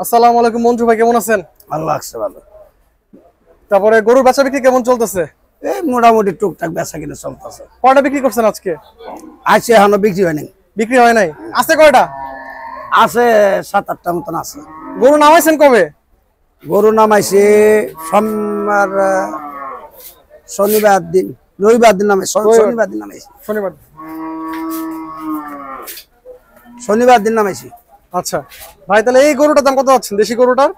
আসসালামু আলাইকুম মঞ্জু ভাই, কেমন আছেন? ভালো লাগছে ভালো। তারপরে গরুর বেচা বিক্রি কেমন চলতেছে? এই মোটামুটি টুকটাক বেচা কিনে চলতেছে। কয়টা বিক্রি করছেন আজকে? আছে এখনো বিক্রি হয়নি। বিক্রি হয় নাই? আছে কয়টা? আছে 7-8টা মতন আছে। গরু নামাইছেন কবে? গরু নামাইছে সোমবার শনিবার দিন, রবিবার দিন নামাইছে। শনিবার দিন নামাইছে। শনিবার দিন নামাইছি। আচ্ছা ভাই, তাহলে এই গরুটার দাম কত আছেন? দেশি গরুটার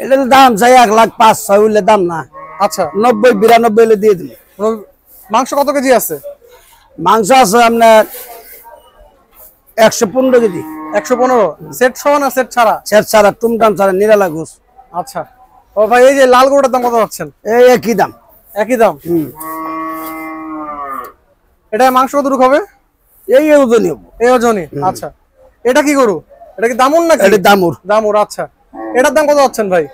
এটার দাম চাই 1,05,600 হইলে দাম না। আচ্ছা 90-92 হইলে দিয়ে দিন। মাংস কত কেজি আছে? মাংস আছে আপনার 115 কেজি। 115 সেট সহ না সেট ছাড়া? সেট ছাড়া, টুমটাম ছাড়া, নিরালা ঘুষ। আচ্ছা ও ভাই, এই যে লাল গরুটার দাম কত আছেন? এই একই দাম। একই দাম? এটা মাংস কতটুকু হবে? এই ওজনই হবে। এই ওজনই? আচ্ছা এটা কি গরু? এটা কি দামুর নাকি? এটা দামুর। দামুর, আচ্ছা। এটার দাম কত আছেন ভাই?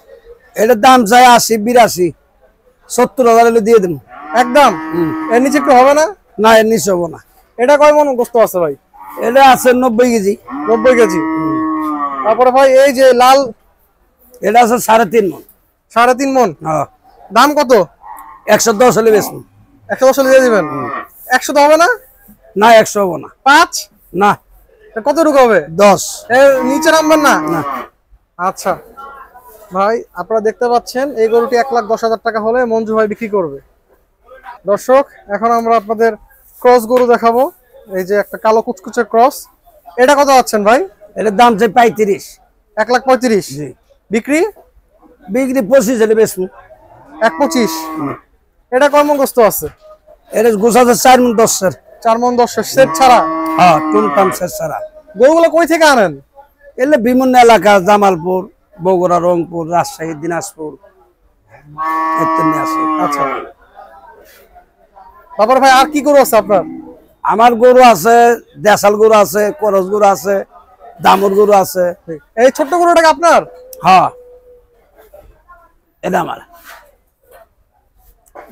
এটার দাম চাই 80-82, 70,000 হলে দিয়ে দিন একদম। এর নিচে একটু হবে না? না, এর নিচে হবো না। এটা কয় মন গোস্ত আছে ভাই? এটা আছে 90 কেজি। 90 কেজি। তারপরে ভাই এই যে লাল, এটা আছে 3.5 মন। 3.5 মন। দাম কত? 110 হলে বেশি। 110 দিয়ে দিবেন? 100 তো হবে না? না, 100 হবো না। 5? না। কতটুকু হবে? 10 এর নিচে নামবেন না? না। আচ্ছা ভাই, আপনারা দেখতে পাচ্ছেন এই গরুটি 1,10,000 টাকা হলে মঞ্জু ভাই বিক্রি করবে। দর্শক, এখন আমরা আপনাদের ক্রস গরু দেখাবো। এই যে একটা কালো কুচকুচে ক্রস, এটা কত আছেন ভাই? এটার দাম চাই 35। 1,35,000। জি। বিক্রি? বিক্রি 25 হলে বেশি। 1,25,000। এটা কয় মন গোস্ত আছে? এটা গোছাতে 4 মন 10 এর। 4 মন 10 সেট ছাড়া? হ্যাঁ, টুমটাম সেট ছাড়া। গরুগুলো কই থেকে আনেন? এলে বিভিন্ন এলাকা, জামালপুর, বগুড়া, রংপুর, রাজশাহী, দিনাজপুর ইত্যাদি আছে। আচ্ছা, তারপর ভাই আর কি গরু আছে আপনার? আমার গরু আছে, দেশাল গরু আছে, করস গরু আছে, দামুর গরু আছে। এই ছোট্ট গরুটা কি আপনার? হ্যাঁ, এটা আমার।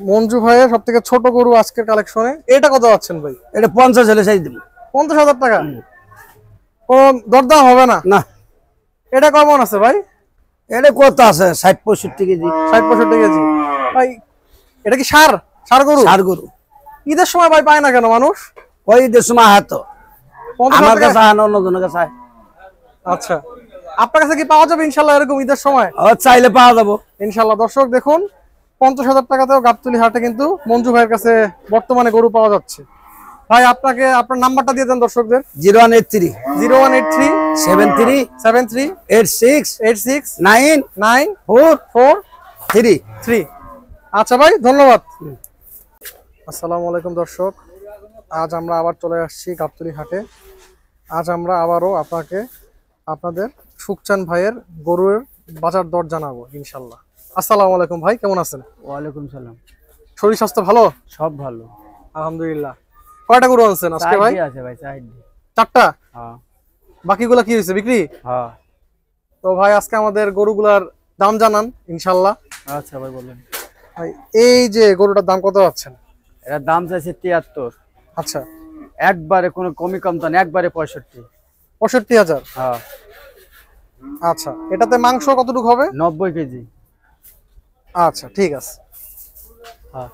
মঞ্জু ভাইয়ের সব থেকে ছোট গরু আজকের কালেকশনে। এটা কত আছেন ভাই? এটা 50 হলে চাই দিব। 50,000 টাকা? কোন দরদাম হবে না? না। এটা কেমন আছে ভাই? এটা কত আছে? 60-65 কেজি। 60-65 কেজি। ভাই এটা কি সার গরু? সার গরু। ঈদের সময় ভাই পায় না কেন মানুষ? ওই দেশ সময় হাতো আমার কাছে আনো, অন্যজনের কাছে। আচ্ছা, আপনার কাছে কি পাওয়া যাবে ইনশাল্লাহ এরকম ঈদের সময়? চাইলে পাওয়া যাবো ইনশাল্লাহ। দর্শক দেখুন, 50,000 টাকাতেও গাবতলী হাটে কিন্তু মঞ্জু ভাইয়ের কাছে বর্তমানে গরু পাওয়া যাচ্ছে। ভাই আপনাকে আপনার নাম্বারটা দিয়ে দেন দর্শকদের। 0183 0183 73 73 86 86 9443। আচ্ছা ভাই, ধন্যবাদ। আসসালামু আলাইকুম দর্শক, আজ আমরা আবার চলে আসছি গাবতলী হাটে। আজ আমরা আবারও আপনাদের সুখচান ভাইয়ের গরুর বাজার দর জানাবো ইনশাল্লাহ। আসসালামু আলাইকুম ভাই, কেমন আছেন? ওয়ালাইকুম সালাম। শরীর স্বাস্থ্য ভালো? সব ভালো আলহামদুলিল্লাহ। কয়টা গরু আনছেন আজকে ভাই? আছে ভাই, 4টা। হ্যাঁ। বাকিগুলা কি হয়েছে, বিক্রি? হ্যাঁ। তো ভাই আজকে আমাদের গরুগুলার দাম জানান ইনশাল্লাহ। আচ্ছা ভাই বলেন। ভাই এই যে গরুটার দাম কত আছেন? এর দাম চাইছে 73। আচ্ছা, একবারে কোনো কমি কম তো না, একবারে 65। 65,000? হ্যাঁ। আচ্ছা, এটাতে মাংস কতটুকু হবে? 90 কেজি। আচ্ছা ঠিক আছে। হ্যাঁ।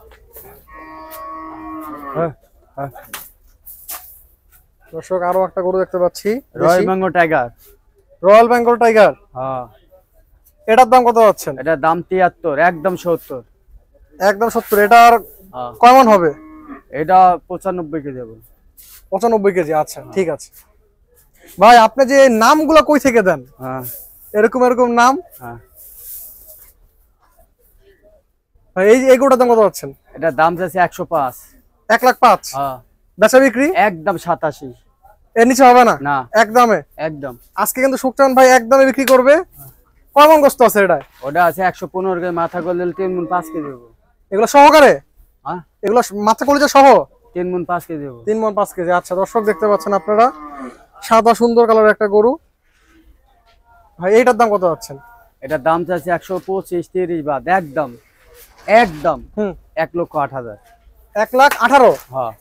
হ্যাঁ। হ্যাঁ। দর্শক, আরো একটা গরু দেখতে পাচ্ছি, royal Bengal tiger. Royal Bengal tiger? হ্যাঁ। এটার দাম কত পাচ্ছেন? এটার দাম 73, একদম 70। একদম 70। এটার কয় মণ হবে? এটা 95 কেজি হবে। 95 কেজি। আচ্ছা ঠিক আছে ভাই, আপনি যে নামগুলো কই থেকে দেন? হ্যাঁ, এরকম নাম। হ্যাঁ। এই গরুটার দাম কত পাচ্ছেন? এটার দাম চাইছে 105। 1,05,000? হ্যাঁ। বেচা বিক্রি? একদম 87। এর নিচে হবে না? না, একদমে? একদম। আজকে কিন্তু সুখচান ভাই একদমে বিক্রি করবে। কয় মণ গোস্ত আছে এটা? ওটা আছে 115 কেজি, মাথা করলে 3 মণ 5 কেজি দেবো। এগুলো সহকারে? হ্যাঁ, এগুলো মাথা কলিজা সহ 3 মণ 5 কেজি দেবো। 3 মণ 5 কেজি। আচ্ছা দর্শক, দেখতে পাচ্ছেন আপনারা সাদা সুন্দর কালারের একটা গরু। ভাই এইটার দাম কত পাচ্ছেন? এটার দাম চাইছে 125, 30 বাদ, একদম 1,08,000। 1,18,000? হ্যাঁ।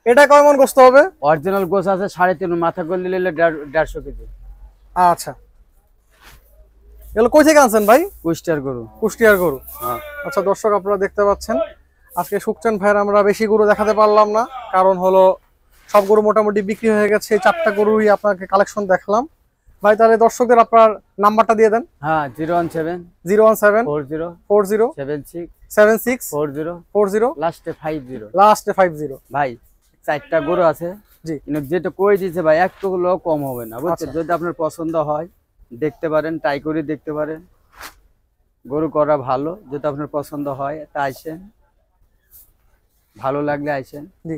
এটা কয় মণ গোস্ত হবে? অরিজিনাল গোছ আছে 3.5 মণ, মাথা করলে 150 কেজি। আচ্ছা এগুলো কই থেকে আনছেন ভাই? কুষ্টিয়ার গরু। কুষ্টিয়ার গরু। হ্যাঁ। আচ্ছা দর্শক, আপনারা দেখতে পাচ্ছেন আজকে সুকচান ভাইয়ের আমরা বেশি গরু দেখাতে পারলাম না, কারণ হলো সব গরু মোটামুটি বিক্রি হয়ে গেছে। এই 4টা গরুই আপনাকে কালেকশন দেখালাম। ভাই তাহলে দর্শকদের আপনার নাম্বারটা দিয়ে দেন। হ্যাঁ 017 017 40 40 76 76 40 40 লাস্টে 50। লাস্টে 50। ভাই 4টা গরু আছে, জি। কিন্তু যেটা কই দিয়েছে ভাই একটু হলেও কম হবে না, বুঝছেন? আচ্ছা। যদি আপনার পছন্দ হয় দেখতে পারেন, ট্রাই করে দেখতে পারেন। গরু করা ভালো, যদি আপনার পছন্দ হয় তা আইসেন, ভালো লাগলে আইসেন, জি।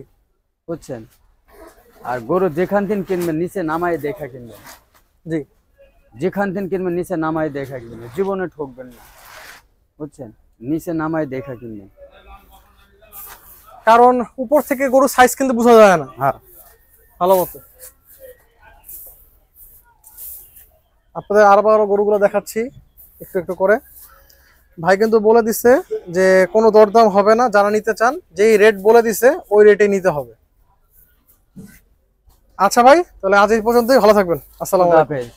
বুঝছেন? আর গরু যেখান থেকে কিনবেন নিচে নামায় দেখা কিনবেন। জি। যেখান থেকে কিনবেন নিচে নামায় দেখা কিনবেন, জীবনে ঠকবেন না, বুঝছেন? নিচে নামায় দেখা কিনবেন, কারণ উপর থেকে গরু সাইজ কিন্তু বোঝা যায় না। হ্যাঁ। ভালো মতো আপনাদের আরো গরুগুলো দেখাচ্ছি একটু একটু করে। ভাই কিন্তু বলে দিছে যে কোনো দরদাম হবে না, যারা নিতে চান যেই রেট বলে দিছে ওই রেটে নিতে হবে। আচ্ছা ভাই, তাহলে আজ এই পর্যন্তই, ভালো থাকবেন। আসসালামু আলাইকুম। হাফেজ।